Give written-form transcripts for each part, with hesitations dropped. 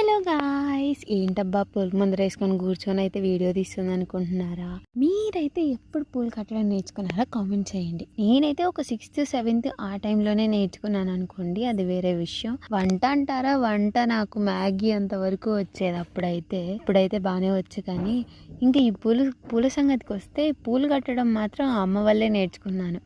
Hello guys, ఏంటబ్బా పూల ముందర వేసుకొని కూర్చొని అయితే వీడియో తీస్తుంది అనుకుంటున్నారా? మీరైతే ఎప్పుడు పూలు కట్టడం నేర్చుకున్నారా? కామెంట్ చేయండి. నేనైతే ఒక 6th 7th ఆ టైంలోనే నేర్చుకున్నాను అనుకోండి, అది వేరే విషయం. వంట అంటారా, వంట నాకు మ్యాగీ అంతవరకు వచ్చేది అప్పుడైతే. ఇప్పుడైతే బాగానే వచ్చు. కానీ ఇంకా ఈ పూల సంగతికి వస్తే పూలు కట్టడం మాత్రం అమ్మ వల్లే నేర్చుకున్నాను.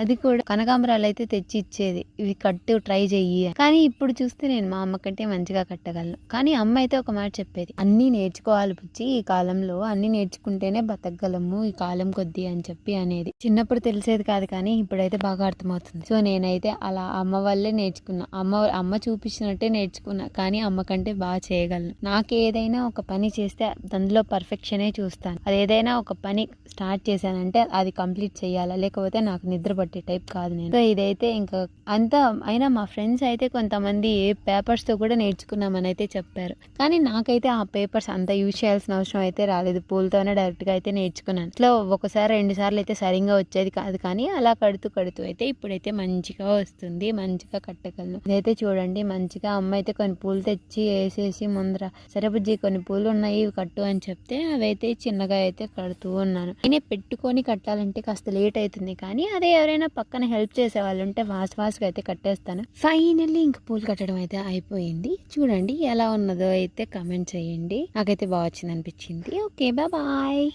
అది కూడా కనకాంబరాలు అయితే తెచ్చి ఇచ్చేది, ఇవి కట్టు ట్రై చెయ్యి. కానీ ఇప్పుడు చూస్తే నేను మా అమ్మ కంటే మంచిగా కట్టగలను. కానీ అమ్మ అయితే ఒక మాట చెప్పేది, అన్నీ నేర్చుకోవాలి బుజ్జి, ఈ కాలంలో అన్నీ నేర్చుకుంటేనే బతకగలము ఈ కాలం కొద్దీ అని చెప్పి అనేది. చిన్నప్పుడు తెలిసేది కాదు, కానీ ఇప్పుడైతే బాగా అర్థమవుతుంది. సో నేనైతే అలా అమ్మ వల్లే నేర్చుకున్నా. అమ్మ చూపించినట్టే నేర్చుకున్నా, కానీ అమ్మ కంటే బాగా చేయగలను. నాకు ఏదైనా ఒక పని చేస్తే అందులో పర్ఫెక్షనే చూస్తాను. అది ఏదైనా ఒక పని స్టార్ట్ చేశానంటే అది కంప్లీట్ చేయాలా, లేకపోతే నాకు నిద్ర పట్టే టైప్ కాదు నేను. సో ఇదైతే ఇంకా అంతా అయినా మా ఫ్రెండ్స్ అయితే కొంతమంది పేపర్స్ తో కూడా నేర్చుకున్నామని అయితే చెప్పారు. కానీ నాకైతే ఆ పేపర్స్ అంత యూజ్ చేయాల్సిన అవసరం అయితే రాలేదు. పూలతోనే డైరెక్ట్ గా అయితే నేర్చుకున్నాను. ఇట్లా ఒకసారి 2 సార్లు అయితే సరిగ్గా వచ్చేది కాదు, కానీ అలా కడుతూ అయితే ఇప్పుడైతే మంచిగా వస్తుంది, మంచిగా కట్టగలను. ఇదైతే చూడండి, మంచిగా అమ్మ అయితే కొన్ని పూలు తెచ్చి వేసేసి ముందర, సరే బుజ్జి కొన్ని పూలు ఉన్నాయి ఇవి కట్టు అని చెప్తే అవైతే చిన్నగా అయితే కడుతూ ఉన్నాను. నేనే పెట్టుకొని కట్టాలంటే కాస్త లేట్ అవుతుంది, కానీ అదే ఎవరైనా పక్కన హెల్ప్ చేసే వాళ్ళు ఉంటే ఫాస్ట్గా అయితే కట్టేస్తాను. ఫైనల్లీ ఇంక పూలు కట్టడం అయితే అయిపోయింది. చూడండి ఎలా ఉన్నదో అయితే కామెంట్ చేయండి. నాకైతే బాగా వచ్చింది అనిపించింది. Okay, bye.